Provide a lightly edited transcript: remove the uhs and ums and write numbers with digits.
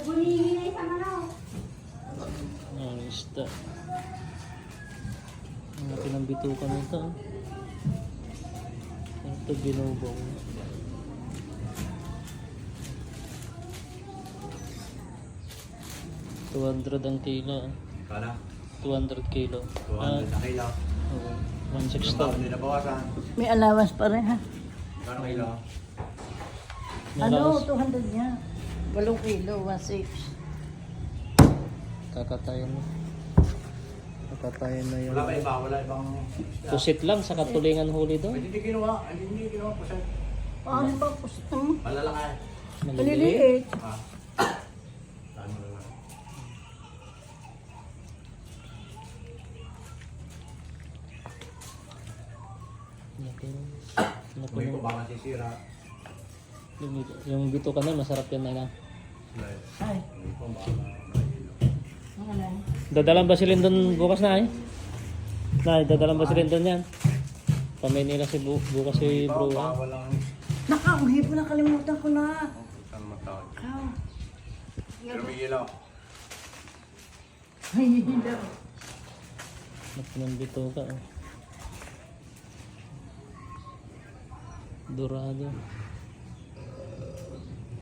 Bubunihin na isang ano. Ang isda. Ang pinambitukan nito. Ito binubong. $200 ang kilo. Kala? 200 kilo. 200 na kilo. Oo. Yung 160. bago nila bawasan. May allowance pa rin ha. Kano kilo? Ano, 200 niya. 8 kilo, 1.6. Kakatayin na. Kakatayin na yun. Wala ba iba? Wala ibang... Pusit lang sa katulingan huli doon. Pwede hindi ginawa. Hindi ginawa po siya. Paano ba po ito? Malalaki. Maliliit. Ah. Saan malalaki? Uy ko baka sisira. Yung bito ka na, masarap yan na. Ay, Uy ko baka... ang alay. Dadalang ba si Lindon bukas na Nay, dadalang ba si Lindon yan? Pamay nila si bukas si bro. Baka walang... Nakauhi po, nakalimutan ko na. Saan matawag? Ah. Pero may ilaw. Ay, hindi daw. Bito ka. Dorado.